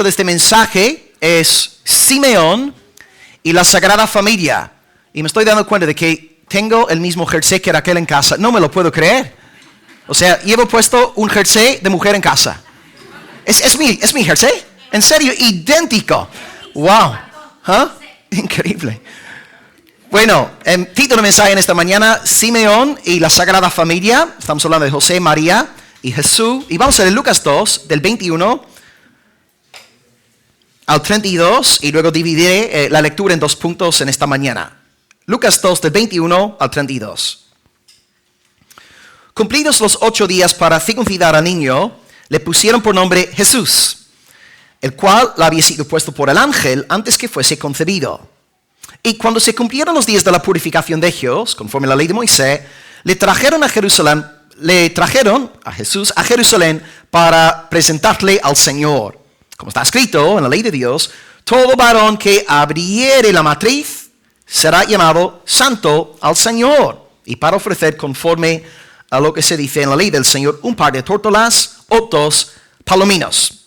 de este mensaje es Simeón y la Sagrada Familia. Y me estoy dando cuenta de que tengo el mismo jersey que Raquel en casa. No me lo puedo creer. O sea, llevo puesto un jersey de mujer en casa. Es mi jersey. En serio, idéntico. Wow. Increíble. Bueno, título de mensaje en esta mañana, Simeón y la Sagrada Familia. Estamos hablando de José, María y Jesús. Y vamos a leer Lucas 2, del 21 al 32. Y luego dividiré la lectura en 2 puntos en esta mañana. Lucas 2, del 21 al 32. Cumplidos los 8 días para circuncidar al niño, le pusieron por nombre Jesús, el cual le había sido puesto por el ángel antes que fuese concebido. Y cuando se cumplieron los días de la purificación de ellos, conforme a la ley de Moisés, le trajeron a Jesús a Jerusalén para presentarle al Señor. Como está escrito en la ley de Dios, todo varón que abriere la matriz será llamado santo al Señor. Y para ofrecer conforme a lo que se dice en la ley del Señor, un par de tórtolas o 2 palominos.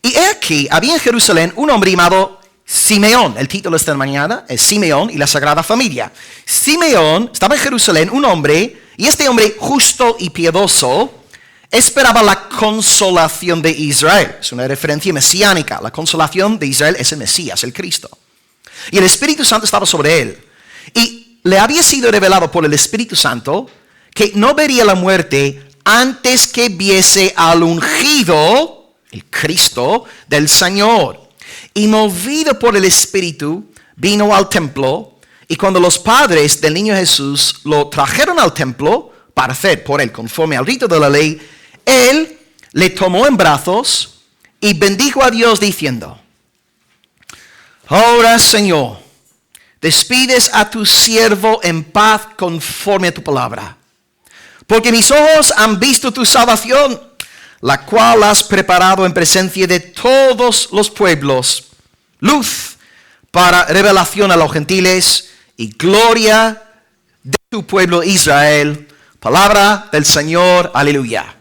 Y he aquí, había en Jerusalén un hombre llamado Simeón. El título de esta mañana es Simeón y la Sagrada Familia. Simeón estaba en Jerusalén, un hombre, y este hombre justo y piadoso esperaba la consolación de Israel. Es una referencia mesiánica. La consolación de Israel es el Mesías, el Cristo. Y el Espíritu Santo estaba sobre él. Y le había sido revelado por el Espíritu Santo que no vería la muerte antes que viese al ungido, el Cristo del Señor. Y movido por el Espíritu, vino al templo. Y cuando los padres del niño Jesús lo trajeron al templo para hacer por él conforme al rito de la ley, él le tomó en brazos y bendijo a Dios diciendo: ahora, Señor, despides a tu siervo en paz conforme a tu palabra. Porque mis ojos han visto tu salvación, la cual has preparado en presencia de todos los pueblos, luz para revelación a los gentiles y gloria de tu pueblo Israel. Palabra del Señor, aleluya.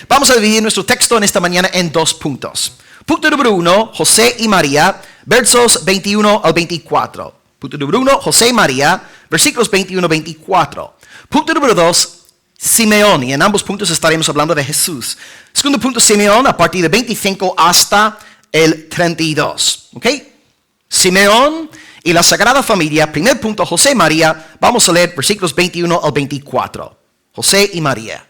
Vamos a dividir nuestro texto en esta mañana en 2 puntos. Punto número 1, José y María, versos 21 al 24. Punto número 1, José y María, versículos 21 al 24. Punto número 2, Simeón, y en ambos puntos estaremos hablando de Jesús. Segundo punto, Simeón, a partir de 25 hasta el 32. ¿Ok? Simeón y la Sagrada Familia. Primer punto, José y María. Vamos a leer versículos 21 al 24. José y María.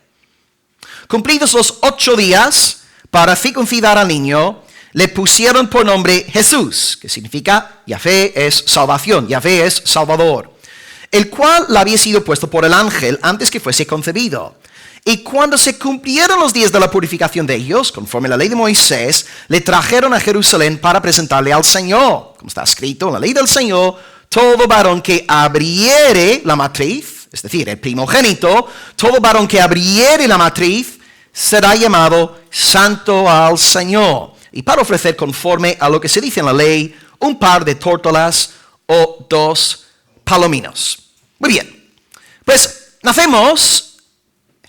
Cumplidos los 8 días para circuncidar al niño, le pusieron por nombre Jesús, que significa Yahvé es salvación, Yahvé es salvador, el cual le había sido puesto por el ángel antes que fuese concebido. Y cuando se cumplieron los días de la purificación de ellos, conforme a la ley de Moisés, le trajeron a Jerusalén para presentarle al Señor. Como está escrito en la ley del Señor, todo varón que abriere la matriz, es decir, el primogénito, todo varón que abriere la matriz, será llamado santo al Señor. Y para ofrecer conforme a lo que se dice en la ley, un par de tórtolas o 2 palominos. Muy bien, pues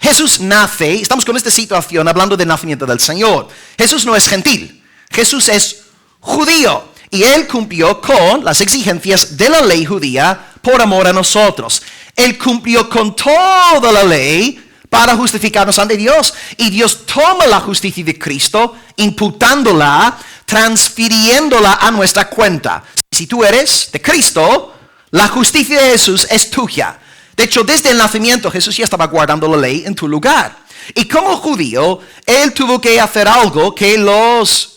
Jesús nace, estamos con esta situación hablando del nacimiento del Señor. Jesús no es gentil, Jesús es judío. Y él cumplió con las exigencias de la ley judía por amor a nosotros. Él cumplió con toda la ley para justificarnos ante Dios. Y Dios toma la justicia de Cristo, imputándola, transfiriéndola a nuestra cuenta. Si tú eres de Cristo, la justicia de Jesús es tuya. De hecho, desde el nacimiento Jesús ya estaba guardando la ley en tu lugar. Y como judío, él tuvo que hacer algo que los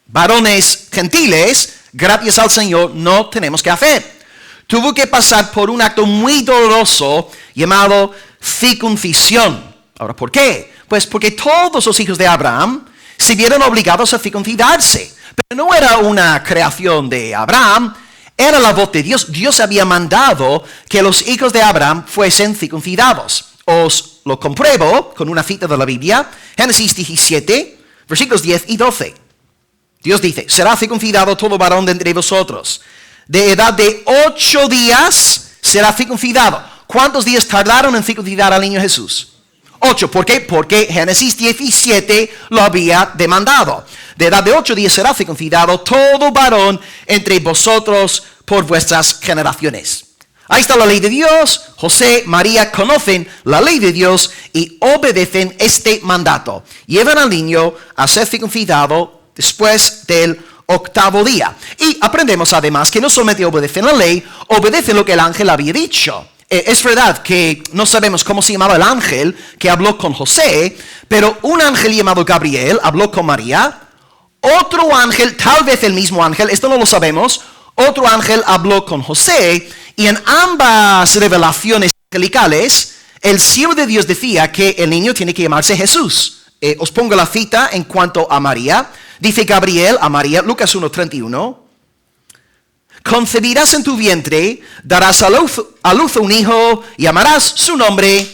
varones gentiles, gracias al Señor, no tenemos que hacer. Tuvo que pasar por un acto muy doloroso llamado circuncisión. Ahora, ¿por qué? Pues porque todos los hijos de Abraham se vieron obligados a circuncidarse. Pero no era una creación de Abraham, era la voz de Dios. Dios había mandado que los hijos de Abraham fuesen circuncidados. Os lo compruebo con una cita de la Biblia, Génesis 17, versículos 10 y 12. Dios dice: será circuncidado todo varón de entre vosotros. De edad de 8 días será circuncidado. ¿Cuántos días tardaron en circuncidar al niño Jesús? 8. ¿Por qué? Porque Génesis 17 lo había demandado. De edad de 8 días será circuncidado todo varón entre vosotros por vuestras generaciones. Ahí está la ley de Dios. José, María conocen la ley de Dios y obedecen este mandato. Llevan al niño a ser circuncidado después del 8º día. Y aprendemos además que no solamente obedecen la ley, obedecen lo que el ángel había dicho. Es verdad que no sabemos cómo se llamaba el ángel que habló con José, pero un ángel llamado Gabriel habló con María. Otro ángel, tal vez el mismo ángel, esto no lo sabemos, otro ángel habló con José, y en ambas revelaciones angelicales, el siervo de Dios decía que el niño tiene que llamarse Jesús. Os pongo la cita en cuanto a María. Dice Gabriel a María, Lucas 1:31, concebirás en tu vientre, darás a luz un hijo, y llamarás su nombre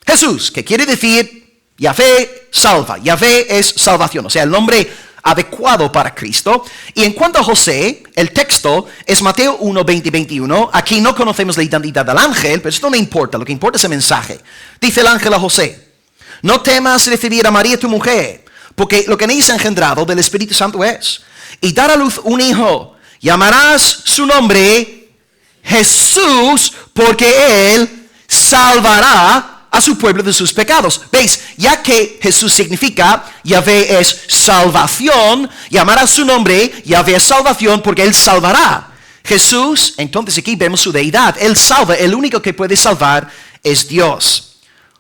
Jesús, que quiere decir Yahvé salva. Yahvé es salvación, o sea, el nombre adecuado para Cristo. Y en cuanto a José, el texto es Mateo 1:20-21. Aquí no conocemos la identidad del ángel, pero esto no importa, lo que importa es el mensaje. Dice el ángel a José, no temas recibir a María tu mujer, porque lo que en ella es engendrado del Espíritu Santo es, y dar a luz un hijo, llamarás su nombre Jesús, porque él salvará a su pueblo de sus pecados. ¿Veis? Ya que Jesús significa Yahvé es salvación, llamará su nombre Yahvé es salvación, porque él salvará. Jesús, entonces aquí vemos su deidad. Él salva, el único que puede salvar es Dios.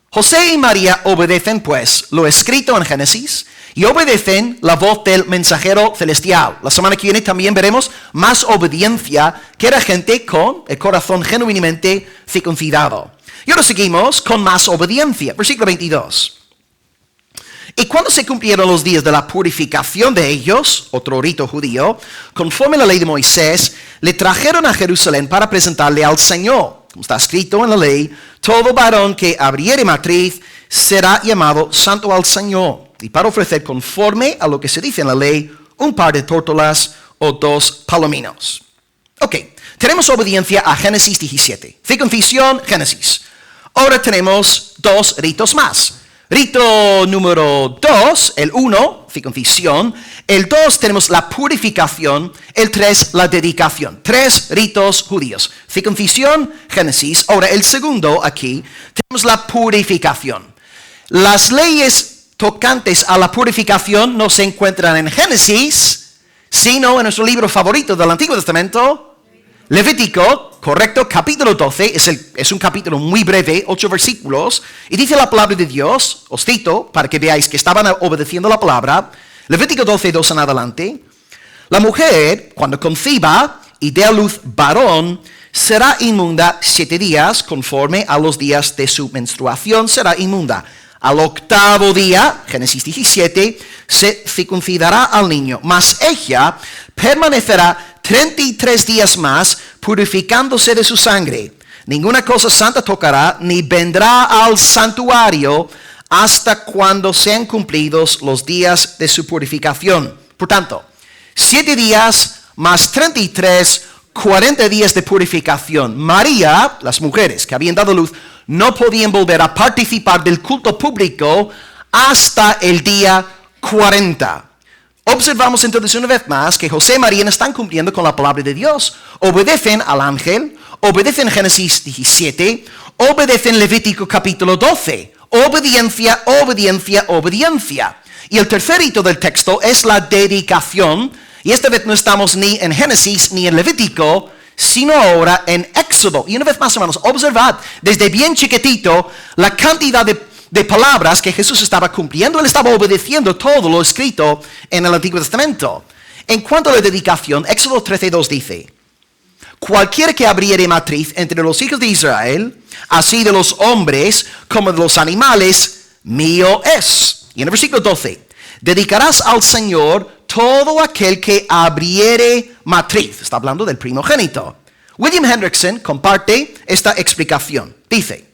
José y María obedecen pues lo escrito en Génesis y obedecen la voz del mensajero celestial. La semana que viene también veremos más obediencia que era gente con el corazón genuinamente circuncidado. Y ahora seguimos con más obediencia. Versículo 22. Y cuando se cumplieron los días de la purificación de ellos, otro rito judío, conforme a la ley de Moisés, le trajeron a Jerusalén para presentarle al Señor. Como está escrito en la ley, todo varón que abriere matriz será llamado santo al Señor. Y para ofrecer conforme a lo que se dice en la ley, un par de tórtolas o 2 palominos. Ok, tenemos obediencia a Génesis 17. Circuncisión, Génesis. Ahora tenemos 2 ritos más. Rito número 2, el 1, circuncisión. El 2 tenemos la purificación. El 3, la dedicación. 3 ritos judíos. Circuncisión, Génesis. Ahora el segundo aquí, tenemos la purificación. Las leyes tocantes a la purificación no se encuentran en Génesis, sino en nuestro libro favorito del Antiguo Testamento, Levítico, correcto, capítulo 12, es un capítulo muy breve, 8 versículos, y dice la palabra de Dios, os cito, para que veáis que estaban obedeciendo la palabra, Levítico 12, 2 en adelante, la mujer, cuando conciba y dé a luz varón, será inmunda 7 días, conforme a los días de su menstruación, será inmunda. Al 8º día, Génesis 17, se circuncidará al niño, mas ella permanecerá 33 días más, purificándose de su sangre. Ninguna cosa santa tocará, ni vendrá al santuario hasta cuando sean cumplidos los días de su purificación. Por tanto, 7 días más 33, 40 días de purificación. María, las mujeres que habían dado luz, no podían volver a participar del culto público hasta el día 40. Observamos entonces una vez más que José y María están cumpliendo con la palabra de Dios. Obedecen al ángel, obedecen Génesis 17, obedecen Levítico capítulo 12. Obediencia, obediencia, obediencia. Y el tercer rito del texto es la dedicación. Y esta vez no estamos ni en Génesis ni en Levítico, sino ahora en Éxodo. Y una vez más, hermanos, observad desde bien chiquitito la cantidad de palabras que Jesús estaba cumpliendo. Él estaba obedeciendo todo lo escrito en el Antiguo Testamento. En cuanto a la dedicación, Éxodo 13:2 dice, cualquiera que abriere matriz entre los hijos de Israel, así de los hombres como de los animales, mío es. Y en el versículo 12, dedicarás al Señor todo aquel que abriere matriz. Está hablando del primogénito. William Hendrickson comparte esta explicación. Dice,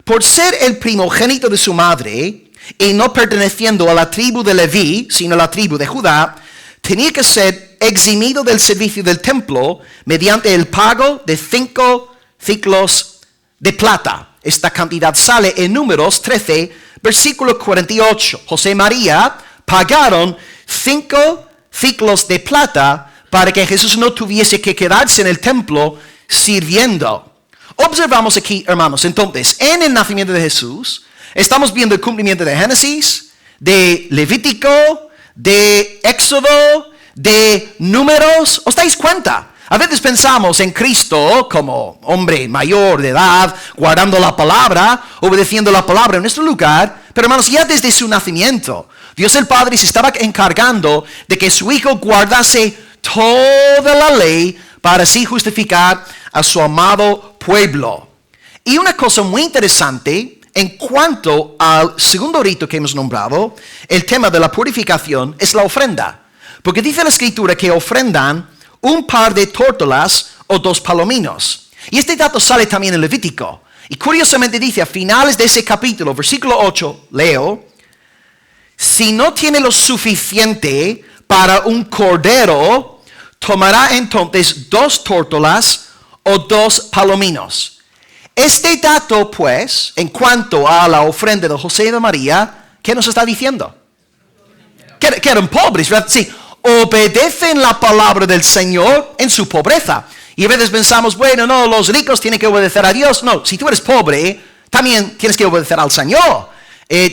por ser el primogénito de su madre y no perteneciendo a la tribu de Leví, sino a la tribu de Judá, tenía que ser eximido del servicio del templo mediante el pago de 5 ciclos de plata. Esta cantidad sale en Números 13, versículo 48. José y María pagaron 5 ciclos de plata para que Jesús no tuviese que quedarse en el templo sirviendo. Observamos aquí, hermanos, entonces, en el nacimiento de Jesús, estamos viendo el cumplimiento de Génesis, de Levítico, de Éxodo, de Números. ¿Os dais cuenta? A veces pensamos en Cristo como hombre mayor de edad, guardando la palabra, obedeciendo la palabra en nuestro lugar. Pero hermanos, ya desde su nacimiento, Dios el Padre se estaba encargando de que su Hijo guardase toda la ley para así justificar a su amado pueblo. Y una cosa muy interesante en cuanto al segundo rito que hemos nombrado, el tema de la purificación, es la ofrenda. Porque dice la Escritura que ofrendan un par de tórtolas o 2 palominos. Y este dato sale también en Levítico. Y curiosamente dice a finales de ese capítulo, versículo 8, leo: si no tiene lo suficiente para un cordero, tomará entonces 2 tórtolas o 2 palominos. Este dato, pues, en cuanto a la ofrenda de José y de María, ¿qué nos está diciendo? Que eran pobres, ¿verdad? Sí, obedecen la palabra del Señor en su pobreza. Y a veces pensamos, bueno, no, los ricos tienen que obedecer a Dios. No, si tú eres pobre, también tienes que obedecer al Señor.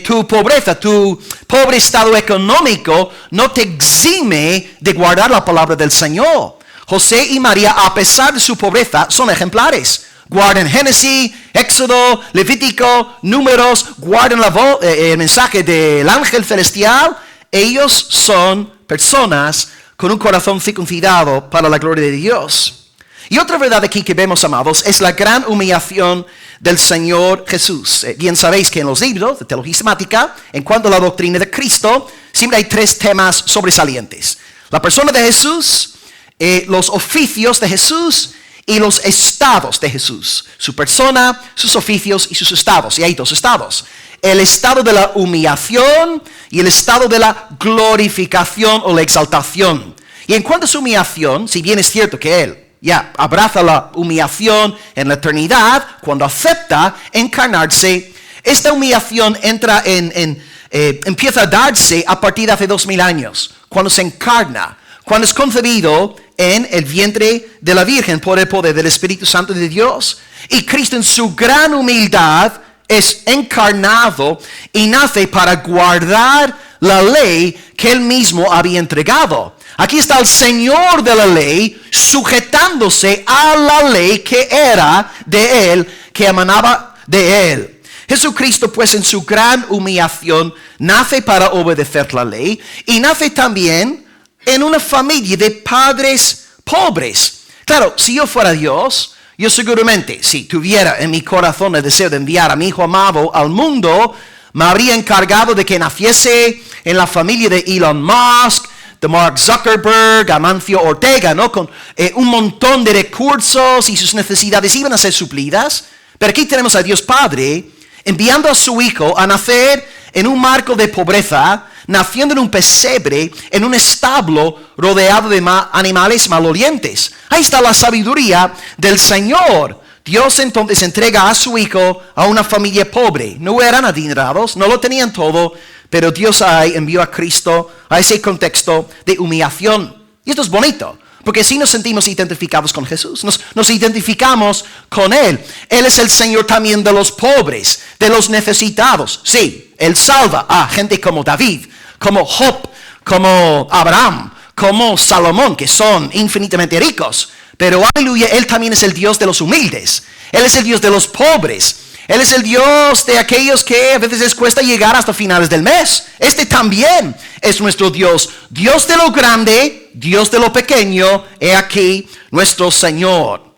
Tu pobreza, tu pobre estado económico no te exime de guardar la palabra del Señor. José y María, a pesar de su pobreza, son ejemplares. Guardan Génesis, Éxodo, Levítico, Números, guardan el mensaje del ángel celestial. Ellos son personas con un corazón circuncidado para la gloria de Dios. Y otra verdad aquí que vemos, amados, es la gran humillación del Señor Jesús. Bien sabéis que en los libros de teología sistemática, en cuanto a la doctrina de Cristo, siempre hay 3 temas sobresalientes: la persona de Jesús, los oficios de Jesús y los estados de Jesús. Su persona, sus oficios y sus estados. Y hay 2 estados: el estado de la humillación y el estado de la glorificación o la exaltación. Y en cuanto a su humillación, si bien es cierto que Él ya abraza la humillación en la eternidad, cuando acepta encarnarse, esta humillación entra empieza a darse a partir de hace 2000 años, cuando se encarna, cuando es concebido en el vientre de la Virgen por el poder del Espíritu Santo de Dios. Y Cristo, en su gran humildad, es encarnado y nace para guardar la ley que Él mismo había entregado. Aquí está el Señor de la ley sujetándose a la ley que era de Él, que emanaba de Él. Jesucristo, pues, en su gran humillación, nace para obedecer la ley y nace también en una familia de padres pobres. Claro, si yo fuera Dios, yo seguramente, si tuviera en mi corazón el deseo de enviar a mi Hijo amado al mundo, me habría encargado de que naciese en la familia de Elon Musk, de Mark Zuckerberg, Amancio Ortega, ¿no? Con un montón de recursos, y sus necesidades iban a ser suplidas. Pero aquí tenemos a Dios Padre enviando a su Hijo a nacer en un marco de pobreza, naciendo en un pesebre, en un establo rodeado de animales malolientes. Ahí está la sabiduría del Señor. Dios entonces entrega a su Hijo a una familia pobre. No eran adinerados, no lo tenían todo, pero Dios ahí envió a Cristo a ese contexto de humillación. Y esto es bonito, porque así nos sentimos identificados con Jesús. Nos identificamos con Él. Él es el Señor también de los pobres, de los necesitados. Sí, Él salva a gente como David, como Job, como Abraham, como Salomón, que son infinitamente ricos. Pero aleluya, Él también es el Dios de los humildes. Él es el Dios de los pobres. Él es el Dios de aquellos que a veces les cuesta llegar hasta finales del mes. Este también es nuestro Dios. Dios de lo grande, Dios de lo pequeño, he aquí nuestro Señor.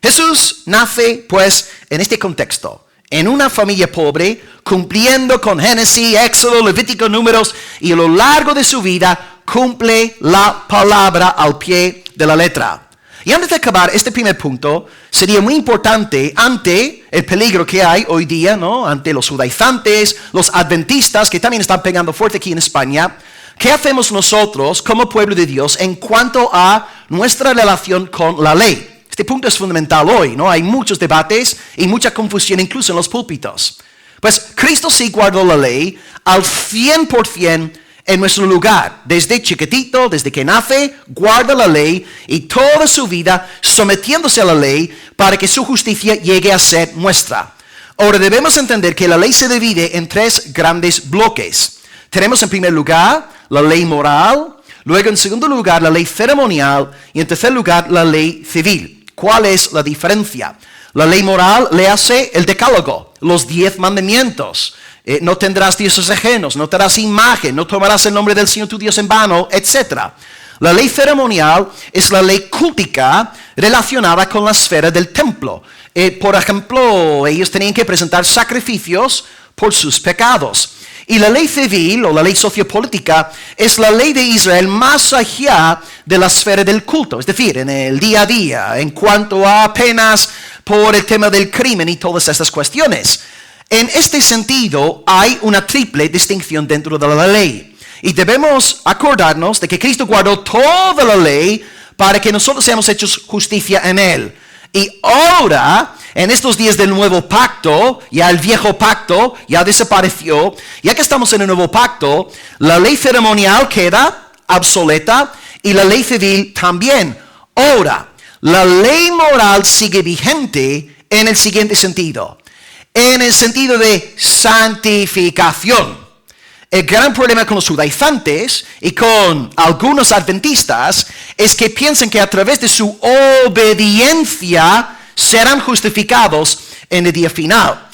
Jesús nace, pues, en este contexto, en una familia pobre, cumpliendo con Génesis, Éxodo, Levítico, Números, y a lo largo de su vida cumple la palabra al pie de la letra. Y antes de acabar este primer punto, sería muy importante, ante el peligro que hay hoy día, ¿no? Ante los judaizantes, los adventistas, que también están pegando fuerte aquí en España, ¿qué hacemos nosotros como pueblo de Dios en cuanto a nuestra relación con la ley? Este punto es fundamental hoy, ¿no? Hay muchos debates y mucha confusión incluso en los púlpitos. Pues Cristo sí guardó la ley al 100% en nuestro lugar. Desde chiquitito, desde que nace, guarda la ley y toda su vida sometiéndose a la ley para que su justicia llegue a ser nuestra. Ahora debemos entender que la ley se divide en 3 grandes bloques. Tenemos en primer lugar la ley moral, luego en segundo lugar la ley ceremonial y en tercer lugar la ley civil. ¿Cuál es la diferencia? La ley moral le hace el decálogo, los 10 mandamientos. No tendrás dioses ajenos, no te harás imagen, no tomarás el nombre del Señor tu Dios en vano, etc. La ley ceremonial es la ley cultica relacionada con la esfera del templo. Por ejemplo, ellos tenían que presentar sacrificios por sus pecados. Y la ley civil o la ley sociopolítica es la ley de Israel más allá de la esfera del culto, es decir, en el día a día, en cuanto a penas por el tema del crimen y todas estas cuestiones. En este sentido, hay una triple distinción dentro de la ley. Y debemos acordarnos de que Cristo guardó toda la ley para que nosotros seamos hechos justicia en Él. Y ahora, en estos días del nuevo pacto, ya el viejo pacto ya desapareció, ya que estamos en el nuevo pacto, la ley ceremonial queda obsoleta y la ley civil también. Ahora, la ley moral sigue vigente en el siguiente sentido. En el sentido de santificación. El gran problema con los judaizantes y con algunos adventistas es que piensan que a través de su obediencia serán justificados en el día final.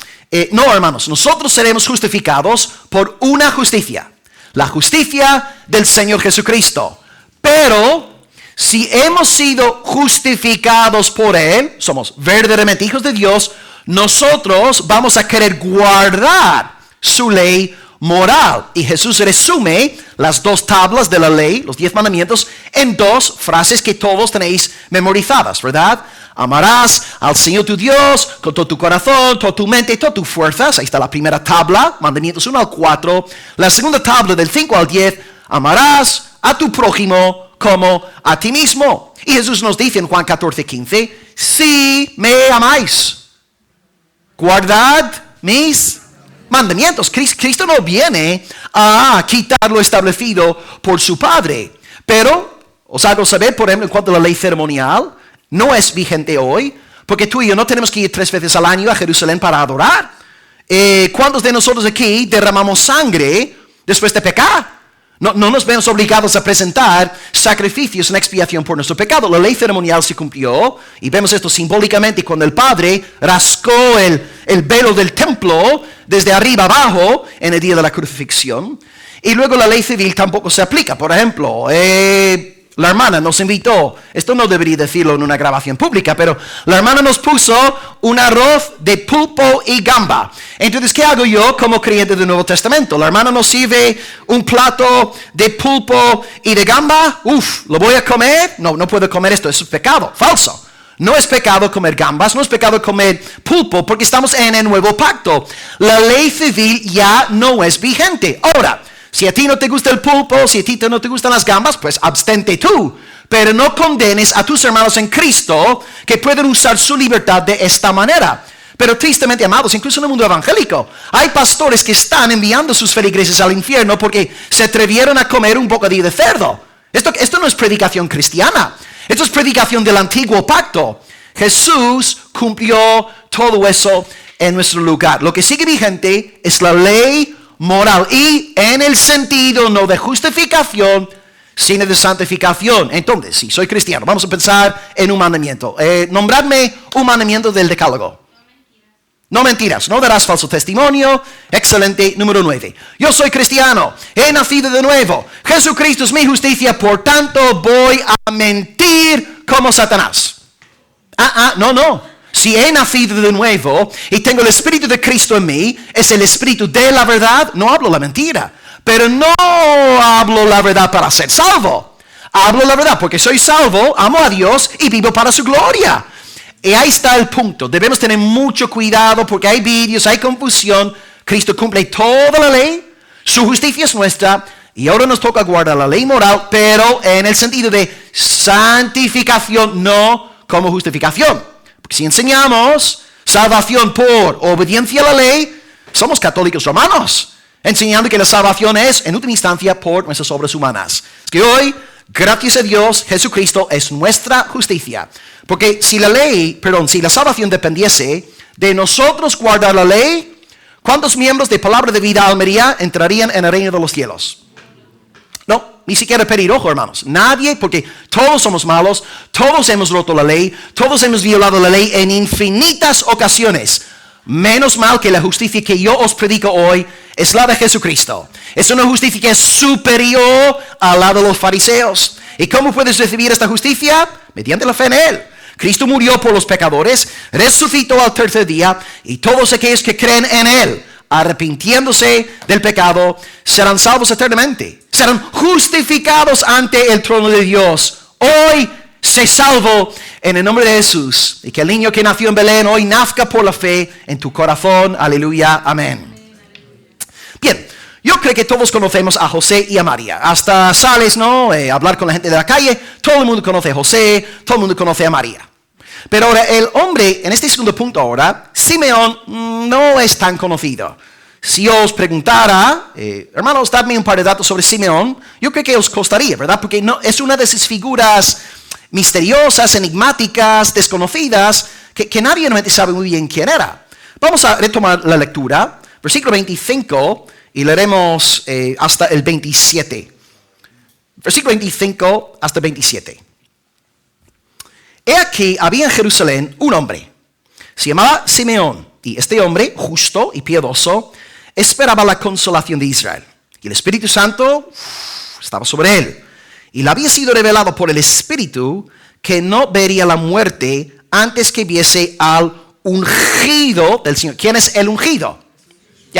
No, hermanos, nosotros seremos justificados por una justicia, la justicia del Señor Jesucristo. Pero si hemos sido justificados por Él, somos verdaderamente hijos de Dios, nosotros vamos a querer guardar su ley moral. Y Jesús resume las 2 tablas de la ley, los 10 mandamientos, en 2 frases que todos tenéis memorizadas, ¿verdad? Amarás al Señor tu Dios con todo tu corazón, toda tu mente y todas tus fuerzas. Ahí está la primera tabla, mandamientos 1 al 4. La segunda tabla del 5 al 10, amarás a tu prójimo como a ti mismo. Y Jesús nos dice en Juan 14:15, si me amáis, guardad mis mandamientos. Cristo no viene a quitar lo establecido por su Padre. Pero os hago saber, por ejemplo, en cuanto a la ley ceremonial, no es vigente hoy, porque tú y yo no tenemos que ir 3 veces al año a Jerusalén para adorar. ¿Cuántos de nosotros aquí derramamos sangre después de pecar? No nos vemos obligados a presentar sacrificios en expiación por nuestro pecado. La ley ceremonial se cumplió y vemos esto simbólicamente cuando el Padre rascó el velo del templo desde arriba abajo en el día de la crucifixión. Y luego la ley civil tampoco se aplica. Por ejemplo, la hermana nos invitó, esto no debería decirlo en una grabación pública, pero la hermana nos puso un arroz de pulpo y gamba. Entonces, ¿qué hago yo como creyente del Nuevo Testamento? La hermana nos sirve un plato de pulpo y de gamba. ¿Lo voy a comer? No puedo comer esto, eso es pecado, falso. No es pecado comer gambas, no es pecado comer pulpo, porque estamos en el nuevo pacto. La ley civil ya no es vigente. Ahora, si a ti no te gusta el pulpo, si a ti no te gustan las gambas, pues abstente tú. Pero no condenes a tus hermanos en Cristo que pueden usar su libertad de esta manera. Pero tristemente, amados, incluso en el mundo evangélico, hay pastores que están enviando a sus feligreses al infierno porque se atrevieron a comer un bocadillo de cerdo. Esto no es predicación cristiana. Esto es predicación del antiguo pacto. Jesús cumplió todo eso en nuestro lugar. Lo que sigue vigente es la ley moral y en el sentido no de justificación, sino de santificación. Entonces, si soy cristiano, vamos a pensar en un mandamiento. Nombradme un mandamiento del decálogo. No mentiras, no darás falso testimonio. Excelente, número 9. Yo soy cristiano, he nacido de nuevo. Jesucristo es mi justicia, por tanto voy a mentir como Satanás. No. Si he nacido de nuevo y tengo el Espíritu de Cristo en mí, es el Espíritu de la verdad, no hablo la mentira. Pero no hablo la verdad para ser salvo. Hablo la verdad porque soy salvo, amo a Dios y vivo para su gloria. Y ahí está el punto. Debemos tener mucho cuidado porque hay vídeos, hay confusión. Cristo cumple toda la ley, su justicia es nuestra y ahora nos toca guardar la ley moral, pero en el sentido de santificación, no como justificación. Porque si enseñamos salvación por obediencia a la ley, somos católicos romanos, enseñando que la salvación es, en última instancia, por nuestras obras humanas. Es que hoy, gracias a Dios, Jesucristo es nuestra justicia. Porque si la salvación dependiese de nosotros guardar la ley, ¿cuántos miembros de Palabra de Vida Almería entrarían en el reino de los cielos? No, ni siquiera pedir ojo, hermanos. Nadie, porque todos somos malos, todos hemos roto la ley, todos hemos violado la ley en infinitas ocasiones. Menos mal que la justicia que yo os predico hoy es la de Jesucristo. Es una justicia que es superior a la de los fariseos. ¿Y cómo puedes recibir esta justicia? Mediante la fe en Él. Cristo murió por los pecadores, resucitó al tercer día, y todos aquellos que creen en Él, arrepintiéndose del pecado, serán salvos eternamente. Serán justificados ante el trono de Dios. Hoy sé salvo en el nombre de Jesús. Y que el niño que nació en Belén hoy nazca por la fe en tu corazón. Aleluya, amén. Bien, yo creo que todos conocemos a José y a María. Hasta sales, ¿no? Hablar con la gente de la calle. Todo el mundo conoce a José, todo el mundo conoce a María. Pero ahora el hombre, en este segundo punto ahora, Simeón no es tan conocido. Si os preguntara, hermanos, dadme un par de datos sobre Simeón, yo creo que os costaría, ¿verdad? Porque no, es una de esas figuras misteriosas, enigmáticas, desconocidas, que nadie realmente sabe muy bien quién era. Vamos a retomar la lectura, versículo 25, y leeremos hasta el 27. Versículo 25 hasta el 27. He aquí, había en Jerusalén un hombre, se llamaba Simeón, y este hombre, justo y piadoso, esperaba la consolación de Israel. Y el Espíritu Santo estaba sobre él. Y le había sido revelado por el Espíritu que no vería la muerte antes que viese al ungido del Señor. ¿Quién es el ungido?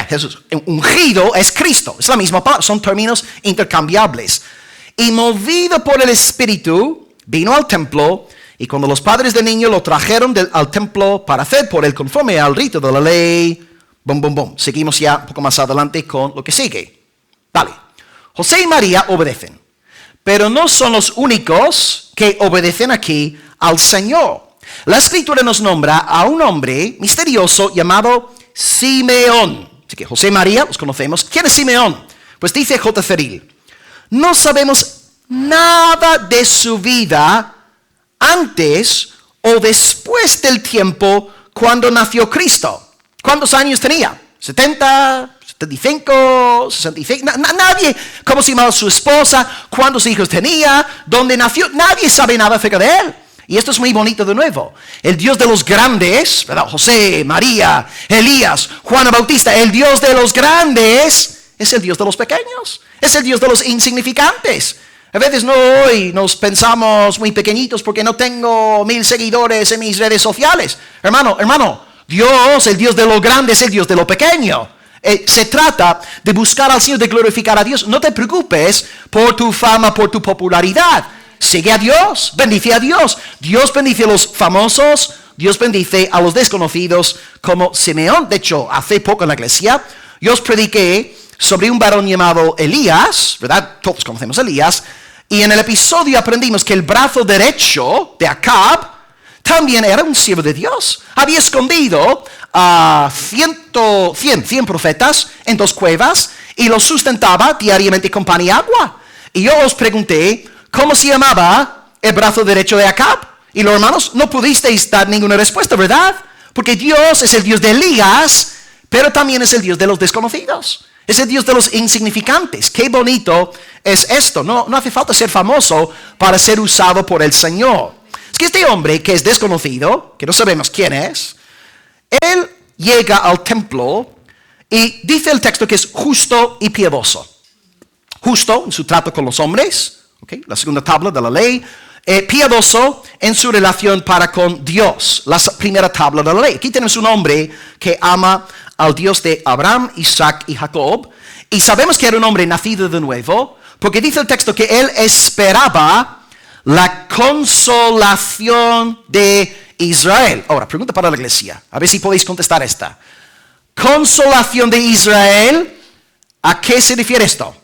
Jesús. El ungido es Cristo. Es la misma palabra. Son términos intercambiables. Y movido por el Espíritu, vino al templo. Y cuando los padres del niño lo trajeron al templo para hacer por él conforme al rito de la ley, seguimos ya un poco más adelante con lo que sigue. Vale. José y María obedecen. Pero no son los únicos que obedecen aquí al Señor. La Escritura nos nombra a un hombre misterioso llamado Simeón. Así que José y María los conocemos. ¿Quién es Simeón? Pues dice J. Feril, no sabemos nada de su vida antes o después del tiempo cuando nació Cristo. ¿Cuántos años tenía? 70, 75, 65. Nadie, ¿cómo se llamaba su esposa? ¿Cuántos hijos tenía? ¿Dónde nació? Nadie sabe nada acerca de él. Y esto es muy bonito de nuevo. El Dios de los grandes, ¿verdad? José, María, Elías, Juan Bautista. El Dios de los grandes es el Dios de los pequeños. Es el Dios de los insignificantes. A veces hoy nos pensamos muy pequeñitos porque no tengo 1000 seguidores en mis redes sociales. Hermano, Dios, el Dios de lo grande, es el Dios de lo pequeño. Se trata de buscar al Señor, de glorificar a Dios. No te preocupes por tu fama, por tu popularidad. Sigue a Dios, bendice a Dios. Dios bendice a los famosos, Dios bendice a los desconocidos como Simeón. De hecho, hace poco en la iglesia, yo os prediqué sobre un varón llamado Elías, ¿verdad? Todos conocemos a Elías. Y en el episodio aprendimos que el brazo derecho de Acab también era un siervo de Dios. Había escondido a 100 profetas en 2 cuevas y los sustentaba diariamente con pan y agua. Y yo os pregunté, ¿cómo se llamaba el brazo derecho de Acab? Y los hermanos, no pudisteis dar ninguna respuesta, ¿verdad? Porque Dios es el Dios de Elías, pero también es el Dios de los desconocidos. Es el Dios de los insignificantes. Qué bonito es esto. No hace falta ser famoso para ser usado por el Señor. Es que este hombre que es desconocido, que no sabemos quién es, él llega al templo y dice el texto que es justo y piadoso. Justo en su trato con los hombres, ¿okay? La segunda tabla de la ley. Piadoso en su relación para con Dios, la primera tabla de la ley. Aquí tenemos un hombre que ama al Dios de Abraham, Isaac y Jacob, y sabemos que era un hombre nacido de nuevo, porque dice el texto que él esperaba la consolación de Israel. Ahora, pregunta para la iglesia, a ver si podéis contestar esta. Consolación de Israel, ¿a qué se refiere esto?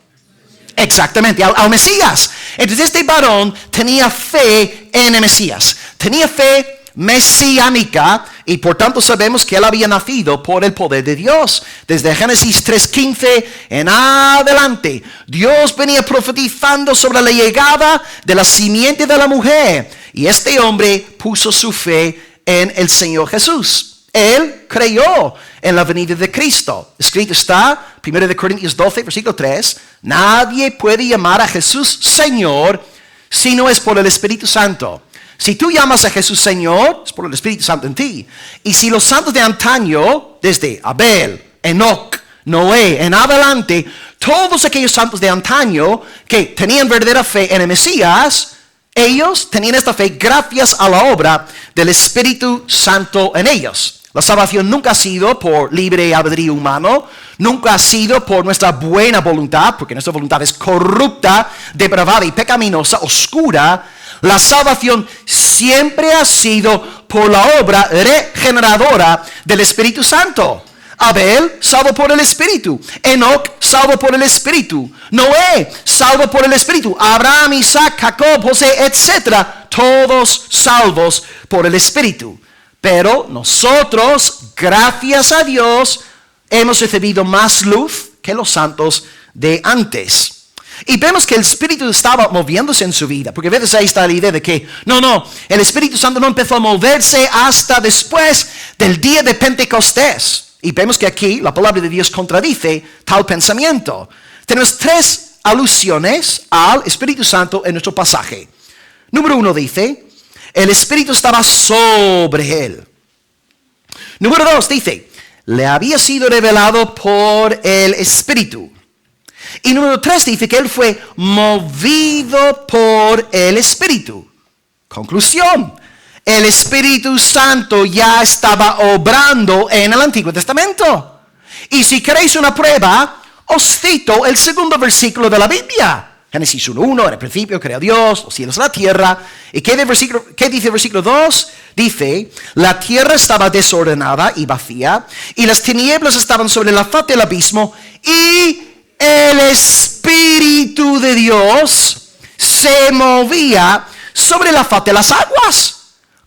Exactamente, al Mesías. Entonces este varón tenía fe en el Mesías. tenía fe mesiánica y por tanto sabemos que él había nacido por el poder de Dios. Desde Génesis 3:15 en adelante, Dios venía profetizando sobre la llegada de la simiente de la mujer y este hombre puso su fe en el Señor Jesús. Él creyó en la venida de Cristo. Escrito está, 1 Corintios 12, versículo 3, nadie puede llamar a Jesús Señor si no es por el Espíritu Santo. Si tú llamas a Jesús Señor, es por el Espíritu Santo en ti. Y si los santos de antaño, desde Abel, Enoc, Noé, en adelante, todos aquellos santos de antaño que tenían verdadera fe en el Mesías, ellos tenían esta fe gracias a la obra del Espíritu Santo en ellos. La salvación nunca ha sido por libre albedrío humano, nunca ha sido por nuestra buena voluntad, porque nuestra voluntad es corrupta, depravada y pecaminosa, oscura. La salvación siempre ha sido por la obra regeneradora del Espíritu Santo. Abel, salvo por el Espíritu. Enoc, salvo por el Espíritu. Noé, salvo por el Espíritu. Abraham, Isaac, Jacob, José, etc. Todos salvos por el Espíritu. Pero nosotros, gracias a Dios, hemos recibido más luz que los santos de antes. Y vemos que el Espíritu estaba moviéndose en su vida. Porque a veces ahí está la idea de que, no, el Espíritu Santo no empezó a moverse hasta después del día de Pentecostés. Y vemos que aquí la palabra de Dios contradice tal pensamiento. Tenemos 3 alusiones al Espíritu Santo en nuestro pasaje. Número 1 dice, el Espíritu estaba sobre él. Número 2 dice, le había sido revelado por el Espíritu. Y número 3 dice que él fue movido por el Espíritu. Conclusión, el Espíritu Santo ya estaba obrando en el Antiguo Testamento. Y si queréis una prueba, os cito el segundo versículo de la Biblia. Génesis 1:1, en el principio creó Dios los cielos y la tierra. ¿Y qué dice el versículo 2? Dice, la tierra estaba desordenada y vacía, y las tinieblas estaban sobre la faz del abismo, y el Espíritu de Dios se movía sobre la faz de las aguas.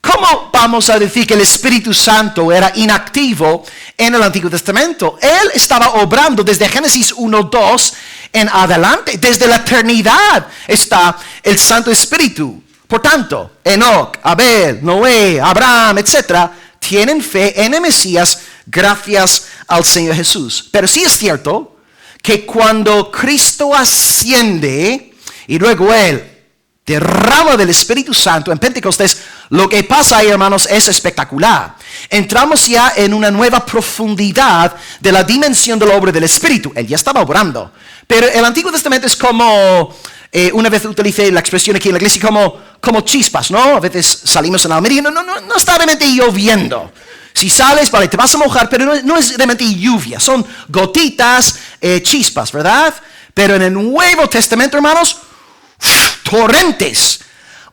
¿Cómo vamos a decir que el Espíritu Santo era inactivo en el Antiguo Testamento? Él estaba obrando desde Génesis 1:2 en adelante. Desde la eternidad está el Santo Espíritu. Por tanto, Enoc, Abel, Noé, Abraham, etc., tienen fe en el Mesías gracias al Señor Jesús. Pero sí es cierto que cuando Cristo asciende y luego Él derrama del Espíritu Santo en Pentecostés, lo que pasa ahí, hermanos, es espectacular. Entramos ya en una nueva profundidad de la dimensión de la obra del Espíritu. Él ya estaba obrando. Pero el Antiguo Testamento es como, una vez utilicé la expresión aquí en la iglesia, como chispas, ¿no? A veces salimos en Almería, no está realmente lloviendo. Si sales, vale, te vas a mojar, pero no es realmente lluvia. Son gotitas, chispas, ¿verdad? Pero en el Nuevo Testamento, hermanos, torrentes,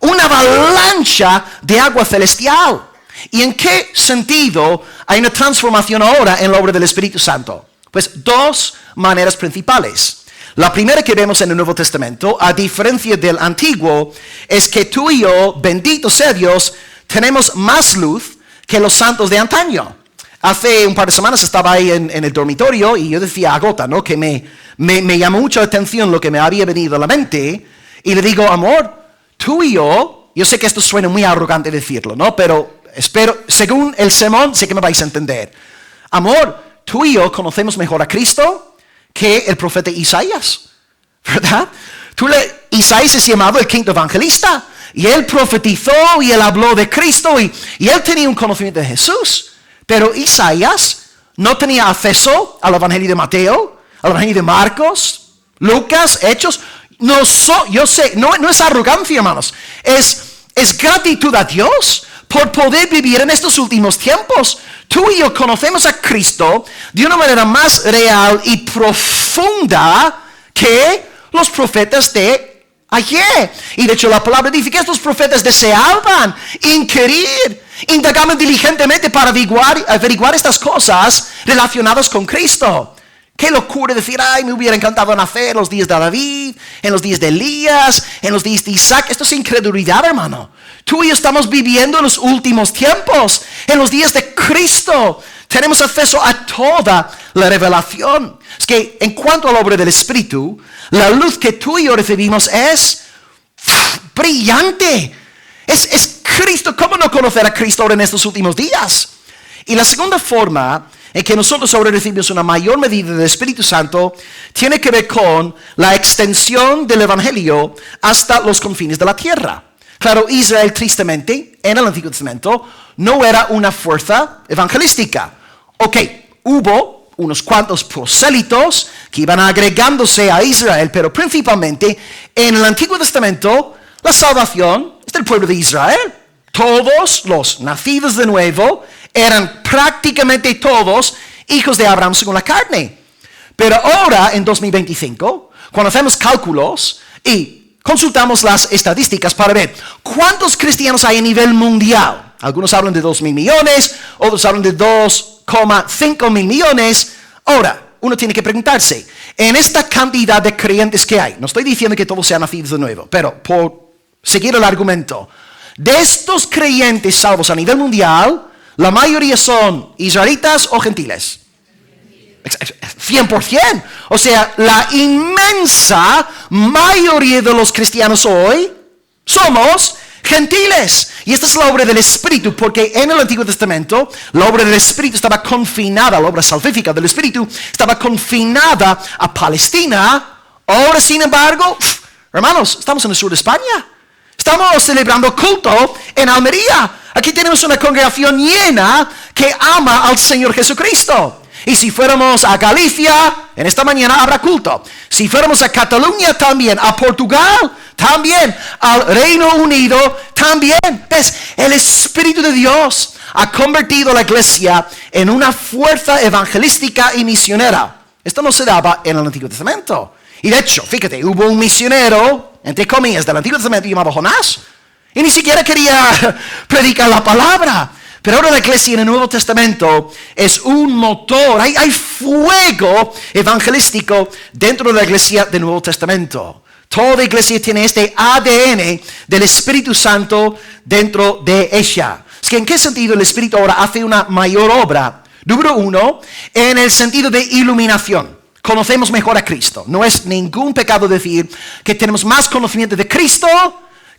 una avalancha de agua celestial. ¿Y en qué sentido hay una transformación ahora en la obra del Espíritu Santo? Pues 2 maneras principales. La primera que vemos en el Nuevo Testamento, a diferencia del Antiguo, es que tú y yo, bendito sea Dios, tenemos más luz que los santos de antaño. Hace un par de semanas estaba ahí en el dormitorio y yo decía a Gota, ¿no? Que me llamó mucho la atención lo que me había venido a la mente. Y le digo, amor, tú y yo sé que esto suena muy arrogante decirlo, ¿no? Pero espero, según el sermón, sé que me vais a entender. Amor, tú y yo conocemos mejor a Cristo que el profeta Isaías, ¿verdad? Isaías es llamado el quinto evangelista, y él profetizó y él habló de Cristo, y él tenía un conocimiento de Jesús. Pero Isaías no tenía acceso al evangelio de Mateo, al evangelio de Marcos, Lucas, Hechos. Yo sé, no es arrogancia, hermanos. Es gratitud a Dios por poder vivir en estos últimos tiempos. Tú y yo conocemos a Cristo de una manera más real y profunda que los profetas de ayer. Y de hecho la palabra dice que estos profetas deseaban inquirir, indagaban diligentemente para averiguar estas cosas relacionadas con Cristo. Qué locura decir, ay, me hubiera encantado nacer en los días de David, en los días de Elías, en los días de Isaac. Esto es incredulidad, hermano. Tú y yo estamos viviendo en los últimos tiempos, en los días de Cristo. Tenemos acceso a toda la revelación. Es que en cuanto a la obra del Espíritu, la luz que tú y yo recibimos es brillante. Es Cristo. ¿Cómo no conocer a Cristo ahora en estos últimos días? Y la segunda forma en que nosotros ahora recibimos una mayor medida del Espíritu Santo tiene que ver con la extensión del Evangelio hasta los confines de la tierra. Claro, Israel tristemente en el Antiguo Testamento no era una fuerza evangelística. Ok, hubo unos cuantos prosélitos que iban agregándose a Israel, pero principalmente en el Antiguo Testamento la salvación es del pueblo de Israel. Todos los nacidos de nuevo eran prácticamente todos hijos de Abraham según la carne. Pero ahora, en 2025, cuando hacemos cálculos y consultamos las estadísticas para ver cuántos cristianos hay a nivel mundial. Algunos hablan de 2,000 millones, otros hablan de 2,5 mil millones. Ahora, uno tiene que preguntarse, en esta cantidad de creyentes que hay, no estoy diciendo que todos sean nacidos de nuevo, pero por seguir el argumento, de estos creyentes salvos a nivel mundial, la mayoría son israelitas o gentiles. 100%. O sea, la inmensa mayoría de los cristianos hoy somos gentiles. Y esta es la obra del Espíritu, porque en el Antiguo Testamento la obra del Espíritu estaba confinada, la obra salvífica del Espíritu estaba confinada a Palestina. Ahora, sin embargo, hermanos, estamos en el sur de España. Estamos celebrando culto en Almería. Aquí tenemos una congregación llena que ama al Señor Jesucristo. Y si fuéramos a Galicia, en esta mañana habrá culto. Si fuéramos a Cataluña también, a Portugal también, al Reino Unido también. ¿Ves? El Espíritu de Dios ha convertido a la iglesia en una fuerza evangelística y misionera. Esto no se daba en el Antiguo Testamento. Y de hecho, fíjate, hubo un misionero, entre comillas, del Antiguo Testamento llamado Jonás. Y ni siquiera quería predicar la palabra. Pero ahora la iglesia en el Nuevo Testamento es un motor. Hay fuego evangelístico dentro de la iglesia del Nuevo Testamento. Toda iglesia tiene este ADN del Espíritu Santo dentro de ella. Es que ¿en qué sentido el Espíritu ahora hace una mayor obra? Número uno, en el sentido de iluminación. Conocemos mejor a Cristo. No es ningún pecado decir que tenemos más conocimiento de Cristo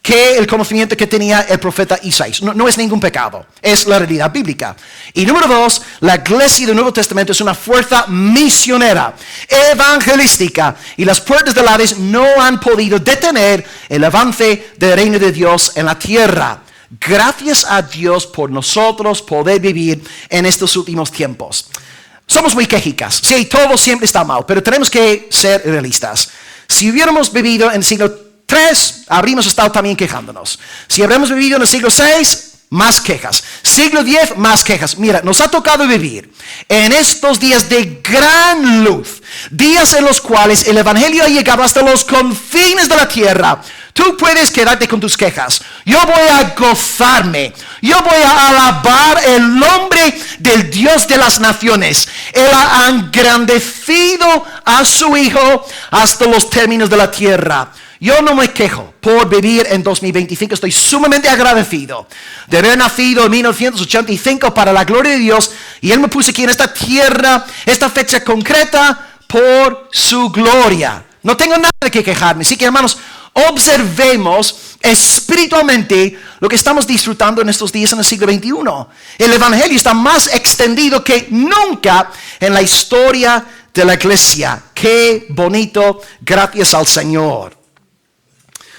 que el conocimiento que tenía el profeta Isaías. No es ningún pecado, es la realidad bíblica. Y número dos, la iglesia del Nuevo Testamento es una fuerza misionera, evangelística, y las puertas del Hades no han podido detener el avance del reino de Dios en la tierra. Gracias a Dios por nosotros poder vivir en estos últimos tiempos. Somos muy quejicas, sí, todo siempre está mal, pero tenemos que ser realistas. Si hubiéramos vivido en el siglo 3, habríamos estado también quejándonos. Si habríamos vivido en el siglo 6, más quejas. Siglo 10, más quejas. Mira, nos ha tocado vivir en estos días de gran luz, días en los cuales el Evangelio ha llegado hasta los confines de la tierra. Tú puedes quedarte con tus quejas. Yo voy a gozarme. Yo voy a alabar el nombre del Dios de las naciones. Él ha engrandecido a su Hijo hasta los términos de la tierra. Yo no me quejo por vivir en 2025. Estoy sumamente agradecido de haber nacido en 1985 para la gloria de Dios. Y Él me puso aquí en esta tierra, esta fecha concreta, por su gloria. No tengo nada de qué quejarme. Así que, hermanos, observemos espiritualmente lo que estamos disfrutando en estos días en el siglo XXI. El Evangelio está más extendido que nunca en la historia de la iglesia. Qué bonito, gracias al Señor.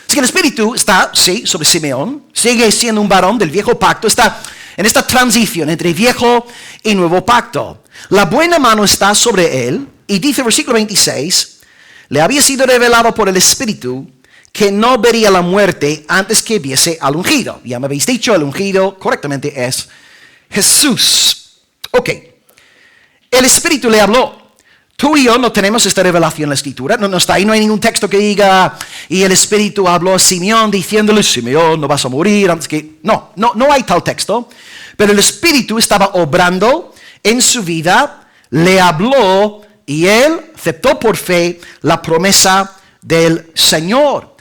Así que el Espíritu está, sí, sobre Simeón, sigue siendo un varón del viejo pacto, está en esta transición entre viejo y nuevo pacto. La buena mano está sobre él, y dice versículo 26, le había sido revelado por el Espíritu que no vería la muerte antes que viese al ungido. Ya me habéis dicho, el ungido correctamente es Jesús. Ok, el Espíritu le habló. Tú y yo no tenemos esta revelación en la Escritura, no está ahí, no hay ningún texto que diga, y el Espíritu habló a Simeón diciéndole, Simeón, no vas a morir antes que... No hay tal texto, pero el Espíritu estaba obrando en su vida, le habló y él aceptó por fe la promesa del Señor.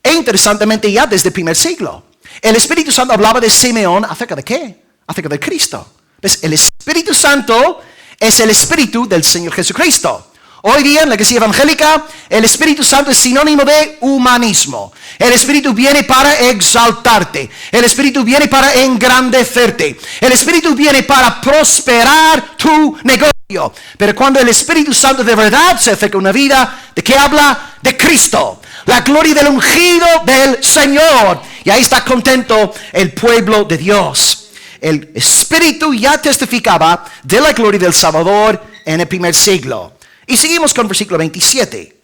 E interesantemente, ya desde el primer siglo, el Espíritu Santo hablaba de Simeón, ¿acerca de qué? Acerca de Cristo. ¿Ves? El Espíritu Santo es el Espíritu del Señor Jesucristo. Hoy día en la Iglesia Evangélica, el Espíritu Santo es sinónimo de humanismo. El Espíritu viene para exaltarte. El Espíritu viene para engrandecerte. El Espíritu viene para prosperar tu negocio. Pero cuando el Espíritu Santo de verdad se acerca a una vida, ¿de qué habla? De Cristo. La gloria del ungido del Señor. Y ahí está contento el pueblo de Dios. El Espíritu ya testificaba de la gloria del Salvador en el primer siglo. Y seguimos con versículo 27.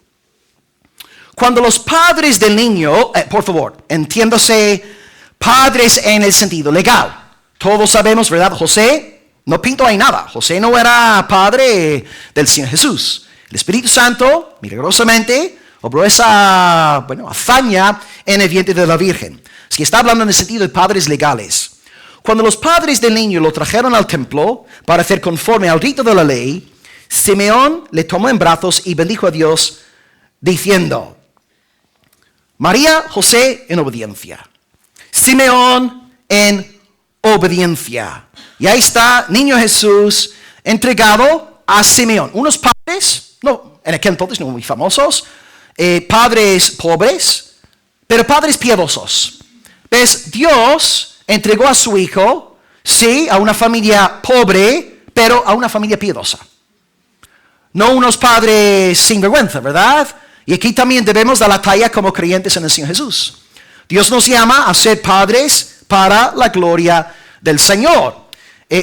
Cuando los padres del niño, por favor, entiéndase padres en el sentido legal. Todos sabemos, ¿verdad? José no pintó ahí nada. José no era padre del Señor Jesús. El Espíritu Santo, milagrosamente, obró esa hazaña en el vientre de la Virgen. Si está hablando en el sentido de padres legales. Cuando los padres del niño lo trajeron al templo para hacer conforme al rito de la ley, Simeón le tomó en brazos y bendijo a Dios diciendo: María, José en obediencia, Simeón en obediencia. Y ahí está niño Jesús entregado a Simeón. Unos padres, no, en aquel entonces no muy famosos, padres pobres, pero padres piadosos. ¿Ves? Dios entregó a su hijo, sí, a una familia pobre, pero a una familia piadosa. No unos padres sin vergüenza, ¿verdad? Y aquí también debemos dar la talla como creyentes en el Señor Jesús. Dios nos llama a ser padres para la gloria del Señor.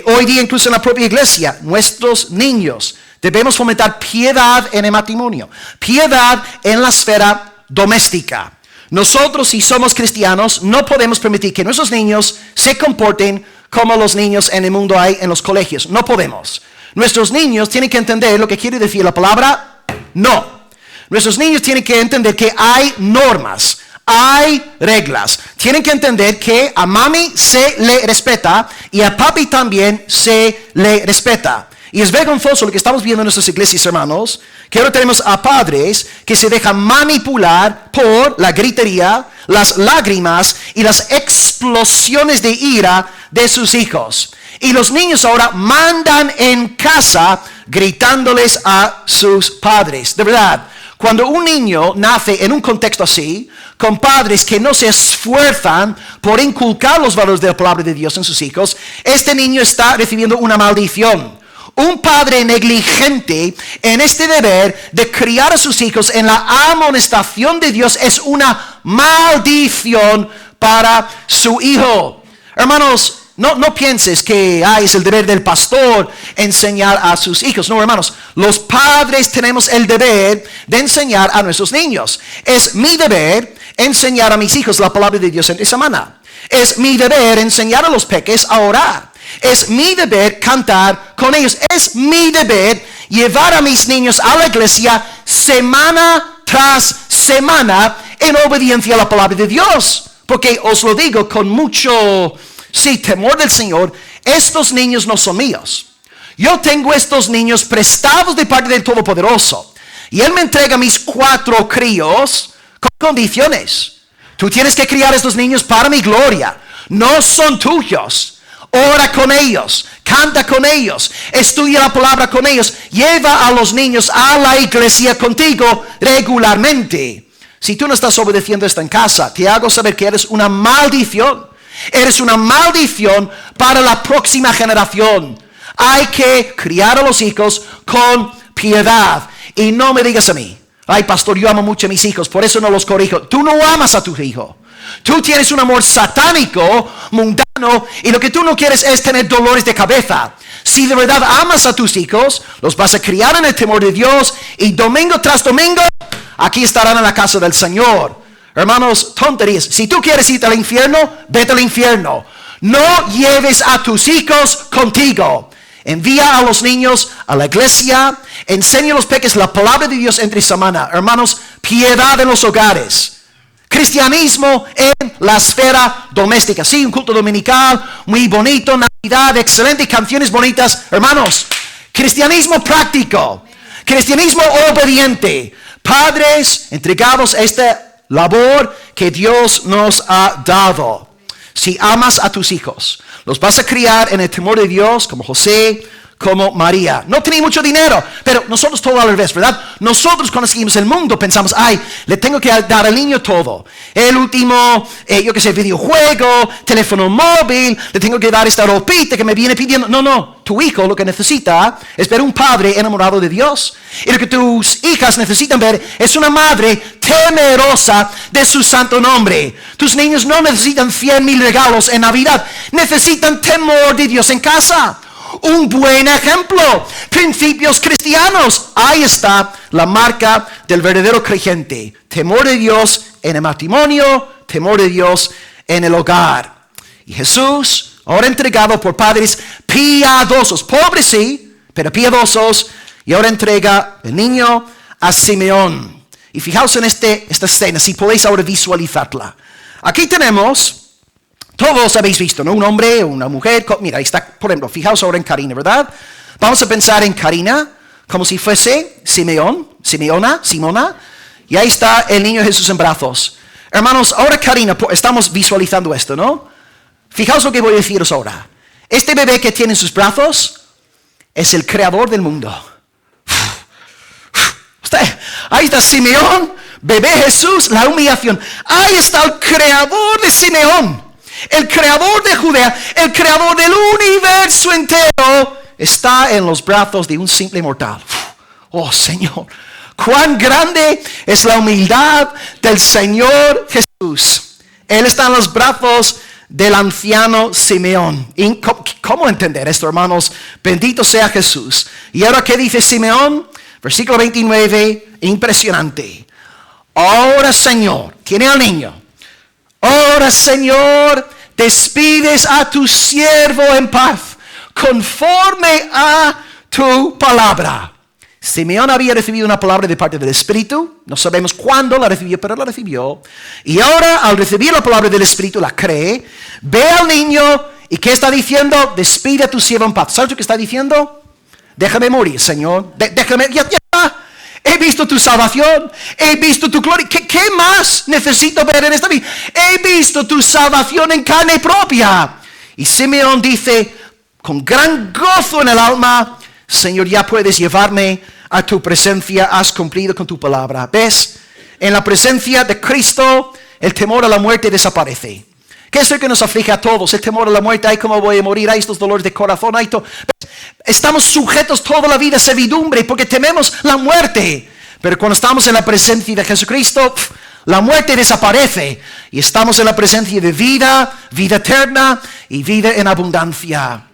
Hoy día incluso en la propia iglesia, nuestros niños debemos fomentar piedad en el matrimonio, piedad en la esfera doméstica. Nosotros, si somos cristianos, no podemos permitir que nuestros niños se comporten como los niños en el mundo hay en los colegios. No podemos. Nuestros niños tienen que entender lo que quiere decir la palabra no. Nuestros niños tienen que entender que hay normas, hay reglas. Tienen que entender que a mami se le respeta y a papi también se le respeta. Y es vergonzoso lo que estamos viendo en nuestras iglesias, hermanos, que ahora tenemos a padres que se dejan manipular por la gritería, las lágrimas y las explosiones de ira de sus hijos. Y los niños ahora mandan en casa gritándoles a sus padres. De verdad, cuando un niño nace en un contexto así, con padres que no se esfuerzan por inculcar los valores de la palabra de Dios en sus hijos, este niño está recibiendo una maldición. Un padre negligente en este deber de criar a sus hijos en la amonestación de Dios es una maldición para su hijo. Hermanos, no pienses que es el deber del pastor enseñar a sus hijos. No, hermanos, los padres tenemos el deber de enseñar a nuestros niños. Es mi deber enseñar a mis hijos la palabra de Dios entre semana. Es mi deber enseñar a los peques a orar. Es mi deber cantar con ellos. Es mi deber llevar a mis niños a la iglesia semana tras semana en obediencia a la palabra de Dios. Porque os lo digo con mucho temor del Señor, estos niños no son míos. Yo tengo estos niños prestados de parte del Todopoderoso. Y Él me entrega mis 4 críos con condiciones. Tú tienes que criar a estos niños para mi gloria. No son tuyos. Ora con ellos, canta con ellos, estudia la palabra con ellos, lleva a los niños a la iglesia contigo regularmente. Si tú no estás obedeciendo esto en casa, te hago saber que eres una maldición. Eres una maldición para la próxima generación. Hay que criar a los hijos con piedad. Y no me digas a mí: ay, pastor, yo amo mucho a mis hijos, por eso no los corrijo. Tú no amas a tu hijo. Tú tienes un amor satánico, mundano, y lo que tú no quieres es tener dolores de cabeza. Si de verdad amas a tus hijos, los vas a criar en el temor de Dios, y domingo tras domingo, aquí estarán en la casa del Señor. Hermanos, tonterías. Si tú quieres irte al infierno, vete al infierno. No lleves a tus hijos contigo. Envía a los niños a la iglesia, enseña a los peques la palabra de Dios entre semana. Hermanos, piedad en los hogares. Cristianismo en la esfera doméstica. Sí, un culto dominical muy bonito, Navidad, excelente, canciones bonitas. Hermanos, cristianismo práctico. Cristianismo obediente. Padres entregados a esta labor que Dios nos ha dado. Si amas a tus hijos, los vas a criar en el temor de Dios, como José, como María. No tenía mucho dinero, pero nosotros todo al revés, ¿verdad? Nosotros cuando seguimos el mundo pensamos, le tengo que dar al niño todo. El último, videojuego, teléfono móvil, le tengo que dar esta ropita que me viene pidiendo. No, tu hijo lo que necesita es ver un padre enamorado de Dios. Y lo que tus hijas necesitan ver es una madre temerosa de su santo nombre. Tus niños no necesitan 100,000 regalos en Navidad, necesitan temor de Dios en casa. Un buen ejemplo, principios cristianos. Ahí está la marca del verdadero creyente. Temor de Dios en el matrimonio, temor de Dios en el hogar. Y Jesús, ahora entregado por padres piadosos, pobres sí, pero piadosos, y ahora entrega el niño a Simeón. Y fijaos en esta escena, si podéis ahora visualizarla. Aquí tenemos... Todos habéis visto, ¿no? Un hombre, una mujer. Mira, ahí está, por ejemplo, fijaos ahora en Karina, ¿verdad? Vamos a pensar en Karina como si fuese Simona. Y ahí está el niño Jesús en brazos. Hermanos, ahora Karina, estamos visualizando esto, ¿no? Fijaos lo que voy a deciros ahora. Este bebé que tiene en sus brazos es el creador del mundo. Ahí está Simeón, bebé Jesús, la humillación. Ahí está el creador de Simeón. El creador de Judea, el creador del universo entero, está en los brazos de un simple mortal. Oh Señor, cuán grande es la humildad del Señor Jesús. Él está en los brazos del anciano Simeón. ¿Cómo entender esto, hermanos? Bendito sea Jesús. Y ahora, ¿qué dice Simeón? Versículo 29, impresionante. Ahora, Señor, tiene al niño. Ahora, Señor, despides a tu siervo en paz, conforme a tu palabra. Simeón había recibido una palabra de parte del Espíritu. No sabemos cuándo la recibió, pero la recibió. Y ahora, al recibir la palabra del Espíritu, la cree. Ve al niño, ¿y qué está diciendo? Despide a tu siervo en paz. ¿Sabes lo que está diciendo? Déjame morir, Señor. Déjame, ya. He visto tu salvación, he visto tu gloria. ¿Qué más necesito ver en esta vida? He visto tu salvación en carne propia. Y Simeón dice, con gran gozo en el alma, Señor, ya puedes llevarme a tu presencia, has cumplido con tu palabra. ¿Ves? En la presencia de Cristo, el temor a la muerte desaparece. ¿Qué es lo que nos aflige a todos? El temor a la muerte, ay, cómo voy a morir, hay estos dolores de corazón, hay todo. Estamos sujetos toda la vida a servidumbre porque tememos la muerte. Pero cuando estamos en la presencia de Jesucristo, la muerte desaparece. Y estamos en la presencia de vida eterna y vida en abundancia.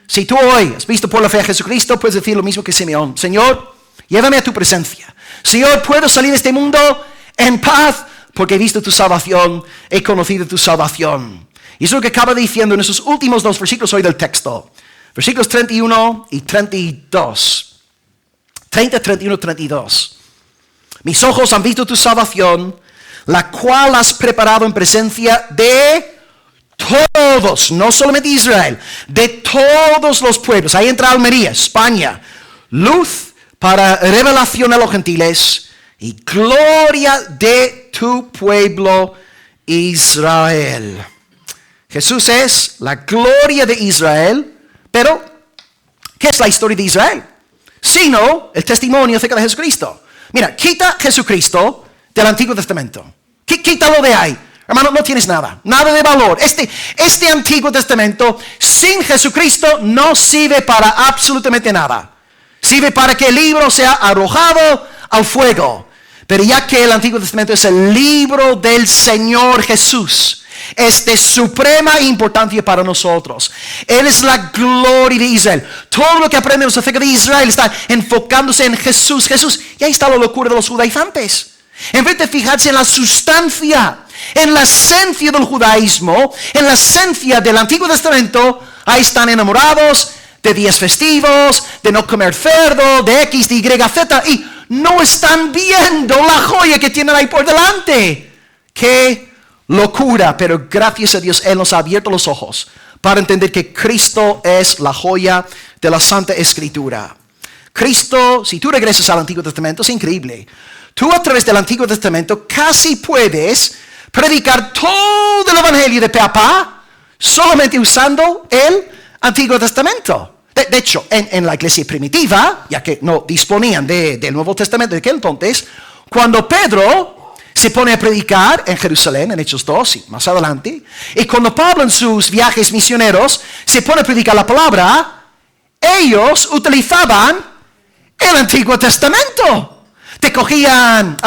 Si tú hoy has visto por la fe a Jesucristo, puedes decir lo mismo que Simeón. Señor, llévame a tu presencia. Señor, puedo salir de este mundo en paz porque he visto tu salvación, he conocido tu salvación. Y eso es lo que acaba diciendo en esos últimos dos versículos hoy del texto. Versículos 31 y 32. 30, 31, 32. Mis ojos han visto tu salvación, la cual has preparado en presencia de todos, no solamente Israel, de todos los pueblos. Ahí entra Almería, España. Luz para revelación a los gentiles y gloria de tu pueblo Israel. Jesús es la gloria de Israel, pero ¿qué es la historia de Israel? Sino el testimonio acerca de Jesucristo. Mira, quita Jesucristo del Antiguo Testamento. Quítalo de ahí. Hermano, no tienes nada de valor. Este Antiguo Testamento sin Jesucristo no sirve para absolutamente nada. Sirve para que el libro sea arrojado al fuego. Pero ya que el Antiguo Testamento es el libro del Señor Jesús, es de suprema importancia para nosotros. Él es la gloria de Israel. Todo lo que aprendemos acerca de Israel está enfocándose en Jesús. Y ahí está la locura de los judaizantes. En vez de fijarse en la sustancia, en la esencia del judaísmo, en la esencia del Antiguo Testamento, ahí están enamorados de días festivos, de no comer cerdo, de X, de Y, Z, y no están viendo la joya que tienen ahí por delante. ¡Qué locura! Pero gracias a Dios, Él nos ha abierto los ojos para entender que Cristo es la joya de la Santa Escritura. Cristo, si tú regresas al Antiguo Testamento, es increíble. Tú a través del Antiguo Testamento casi puedes predicar todo el Evangelio de pe a pa solamente usando el Antiguo Testamento. De hecho, en la iglesia primitiva, ya que no disponían del Nuevo Testamento de aquel entonces, cuando Pedro se pone a predicar en Jerusalén, en Hechos 2 y más adelante, y cuando Pablo en sus viajes misioneros se pone a predicar la palabra, ellos utilizaban el Antiguo Testamento. Te cogían,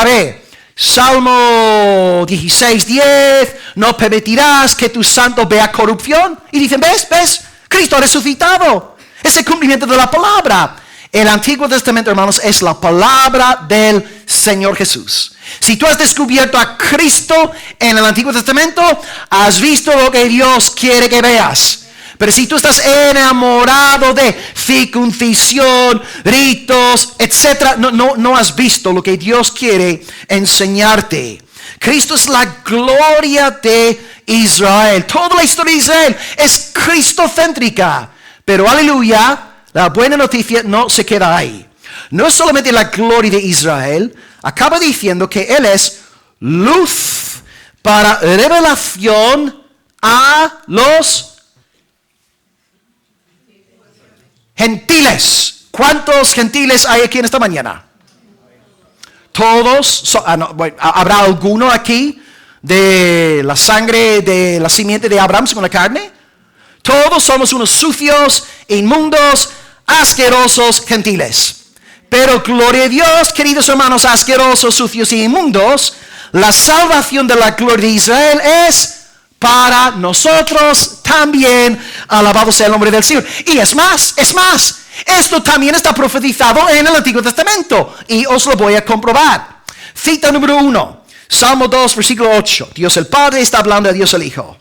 Salmo 16:10, no permitirás que tu santo vea corrupción. Y dicen, ¿ves? Cristo ha resucitado. Es el cumplimiento de la palabra. El Antiguo Testamento, hermanos, es la palabra del Señor Jesús. Si tú has descubierto a Cristo en el Antiguo Testamento, has visto lo que Dios quiere que veas. Pero si tú estás enamorado de circuncisión, ritos, etc., no has visto lo que Dios quiere enseñarte. Cristo es la gloria de Israel. Toda la historia de Israel es cristocéntrica. Pero aleluya, la buena noticia no se queda ahí. No es solamente la gloria de Israel, acaba diciendo que Él es luz para revelación a los gentiles. ¿Cuántos gentiles hay aquí en esta mañana? Todos. ¿Habrá alguno aquí de la sangre de la simiente de Abraham según la carne? Todos somos unos sucios, inmundos, asquerosos gentiles. Pero gloria a Dios, queridos hermanos, asquerosos, sucios y inmundos, la salvación de la gloria de Israel es para nosotros también. Alabado sea el nombre del Señor. Y es más, esto también está profetizado en el Antiguo Testamento. Y os lo voy a comprobar. Cita número 1, Salmo 2, versículo 8. Dios el Padre está hablando a Dios el Hijo.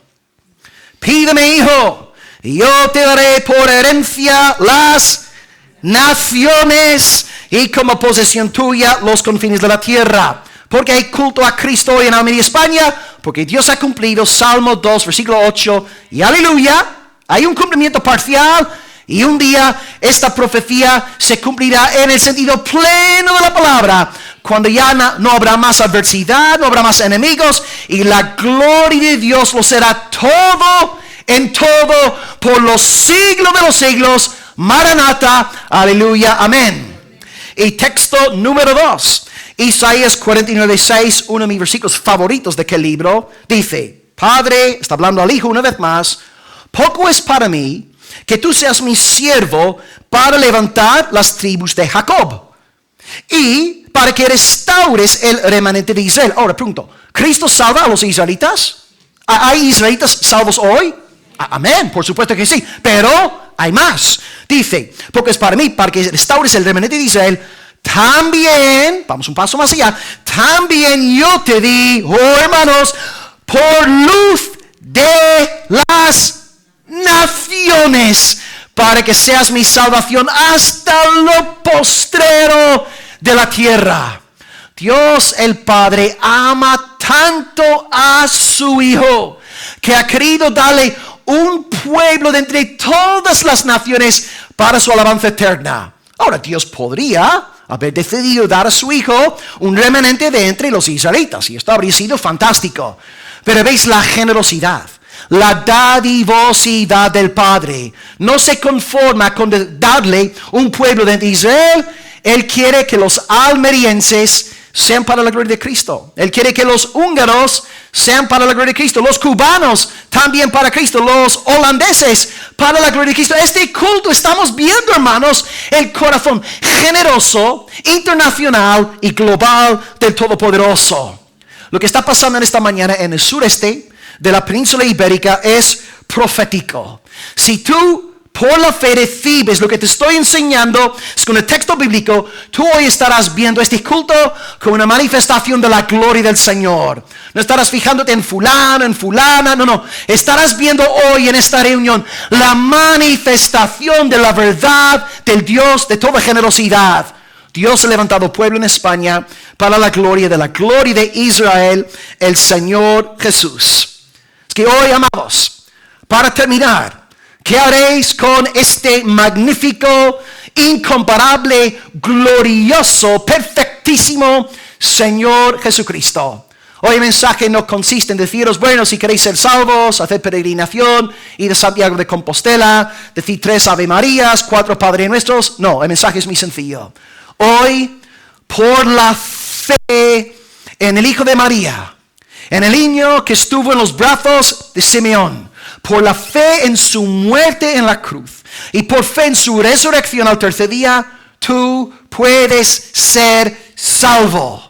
Pídeme, hijo, y yo te daré por herencia las naciones y como posesión tuya los confines de la tierra. Porque hay culto a Cristo hoy en Almería, España, porque Dios ha cumplido Salmo 2, versículo 8, y aleluya, hay un cumplimiento parcial, y un día esta profecía se cumplirá en el sentido pleno de la palabra, cuando ya no habrá más adversidad, no habrá más enemigos, y la gloria de Dios lo será todo, en todo, por los siglos de los siglos. Maranata, aleluya, amén. Y texto número 2. Isaías 49:6, uno de mis versículos favoritos de aquel libro, dice, Padre, está hablando al Hijo una vez más, poco es para mí que tú seas mi siervo para levantar las tribus de Jacob y para que restaures el remanente de Israel. Ahora pregunto, ¿Cristo salva a los israelitas? ¿Hay israelitas salvos hoy? Amén, por supuesto que sí, pero hay más. Dice, porque es para mí, para que restaures el remanente de Israel. También, vamos un paso más allá, también yo te di, hermanos, por luz de las naciones, para que seas mi salvación hasta lo postrero de la tierra. Dios el Padre ama tanto a su Hijo, que ha querido darle un pueblo de entre todas las naciones para su alabanza eterna. Ahora, Dios podría haber decidido dar a su Hijo un remanente de entre los israelitas, y esto habría sido fantástico. Pero veis la generosidad, la dadivosidad del Padre. No se conforma con darle un pueblo de Israel. Él quiere que los almerienses sean para la gloria de Cristo. Él quiere que los húngaros sean para la gloria de Cristo. Los cubanos también para Cristo. Los holandeses para la gloria de Cristo. Este culto estamos viendo, hermanos, el corazón generoso, internacional y global del Todopoderoso. Lo que está pasando en esta mañana en el sureste de la península ibérica es profético. Si tú por la fe recibes lo que te estoy enseñando con el texto bíblico, tú hoy estarás viendo este culto como una manifestación de la gloria del Señor. No estarás fijándote en fulano, en fulana, no. Estarás viendo hoy en esta reunión la manifestación de la verdad del Dios de toda generosidad. Dios ha levantado pueblo en España para la gloria de Israel, el Señor Jesús. Es que hoy, amados, para terminar, ¿qué haréis con este magnífico incomparable, glorioso, perfectísimo Señor Jesucristo. Hoy el mensaje no consiste en deciros, bueno, si queréis ser salvos, hacer peregrinación, ir a Santiago de Compostela, decir 3 Ave Marías, 4 Padre Nuestros. No, el mensaje es muy sencillo. Hoy, por la fe en el Hijo de María, en el niño que estuvo en los brazos de Simeón, por la fe en su muerte en la cruz y por fe en su resurrección al tercer día, tú puedes ser salvo.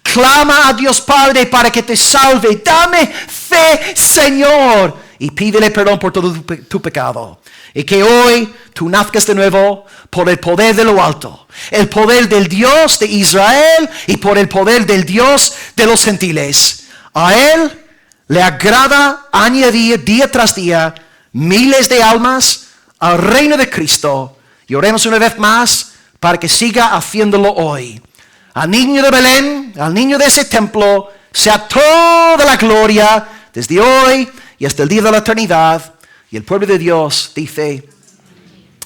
Clama a Dios Padre para que te salve. Dame fe, Señor. Y pídele perdón por todo tu pecado. Y que hoy tú nazcas de nuevo por el poder de lo alto. El poder del Dios de Israel y por el poder del Dios de los gentiles. A Él le agrada añadir día tras día miles de almas al reino de Cristo. Y oremos una vez más para que siga haciéndolo hoy. Al niño de Belén, al niño de ese templo, sea toda la gloria desde hoy y hasta el día de la eternidad. Y el pueblo de Dios dice,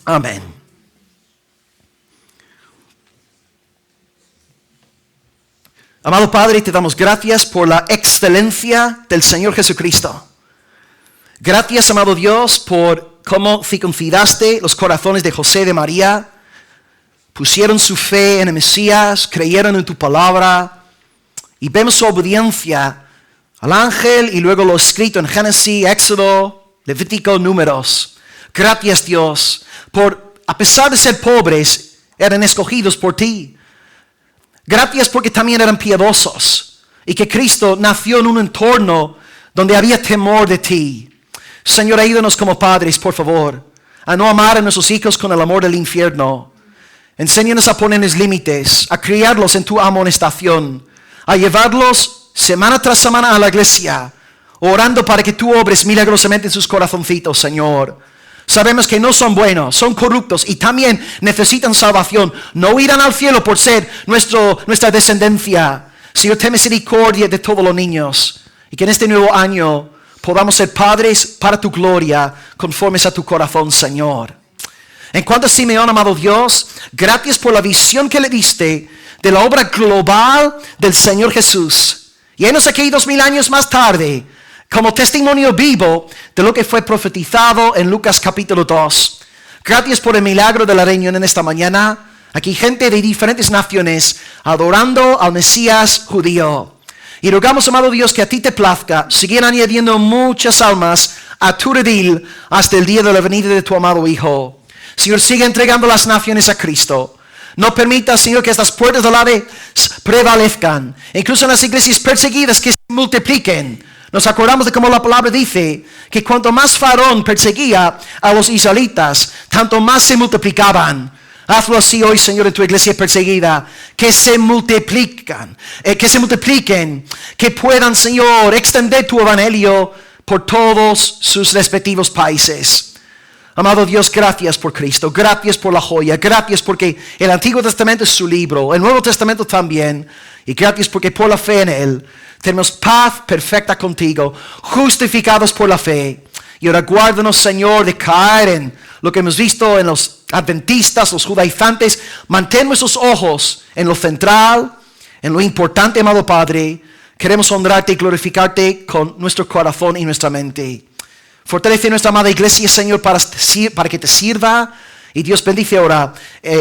amén. Amado Padre, te damos gracias por la excelencia del Señor Jesucristo. Gracias, amado Dios, por cómo circuncidaste los corazones de José y de María. Pusieron su fe en el Mesías, creyeron en tu palabra y vemos su obediencia al ángel y luego lo escrito en Génesis, Éxodo, Levítico, Números. Gracias, Dios, por, a pesar de ser pobres, eran escogidos por ti. Gracias porque también eran piadosos y que Cristo nació en un entorno donde había temor de ti. Señor, ayúdanos como padres, por favor, a no amar a nuestros hijos con el amor del infierno. Enséñanos a ponerles límites, a criarlos en tu amonestación, a llevarlos semana tras semana a la iglesia, orando para que tú obres milagrosamente en sus corazoncitos, Señor. Sabemos que no son buenos, son corruptos y también necesitan salvación. No irán al cielo por ser nuestra descendencia. Señor, ten misericordia de todos los niños y que en este nuevo año podamos ser padres para tu gloria, conformes a tu corazón, Señor. En cuanto a Simeón, amado Dios, gracias por la visión que le diste de la obra global del Señor Jesús. Y henos aquí 2000 años más tarde, como testimonio vivo de lo que fue profetizado en Lucas capítulo 2. Gracias por el milagro de la reunión en esta mañana. Aquí gente de diferentes naciones adorando al Mesías judío. Y rogamos, amado Dios, que a ti te plazca seguir añadiendo muchas almas a tu redil hasta el día de la venida de tu amado Hijo. Señor, sigue entregando las naciones a Cristo. No permita, Señor, que estas puertas del Hades prevalezcan. Incluso en las iglesias perseguidas que se multipliquen. Nos acordamos de cómo la palabra dice que cuanto más Faraón perseguía a los israelitas, tanto más se multiplicaban. Hazlo así hoy, Señor, en tu iglesia perseguida. Que se multipliquen, que puedan, Señor, extender tu evangelio por todos sus respectivos países. Amado Dios, gracias por Cristo, gracias por la joya, gracias porque el Antiguo Testamento es su libro, el Nuevo Testamento también, y gracias porque por la fe en Él tenemos paz perfecta contigo, justificados por la fe. Y ahora guárdanos, Señor, de caer en lo que hemos visto en los adventistas, los judaizantes. Mantén nuestros ojos en lo central, en lo importante, amado Padre. Queremos honrarte y glorificarte con nuestro corazón y nuestra mente. Fortalece nuestra amada iglesia, Señor, para que te sirva. Y Dios bendice ahora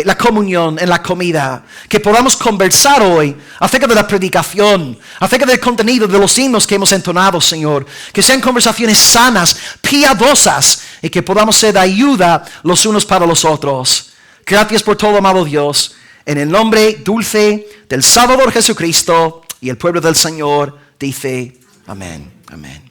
la comunión en la comida. Que podamos conversar hoy acerca de la predicación, acerca del contenido de los himnos que hemos entonado, Señor. Que sean conversaciones sanas, piadosas, y que podamos ser de ayuda los unos para los otros. Gracias por todo, amado Dios. En el nombre dulce del Salvador Jesucristo y el pueblo del Señor dice amén. Amén.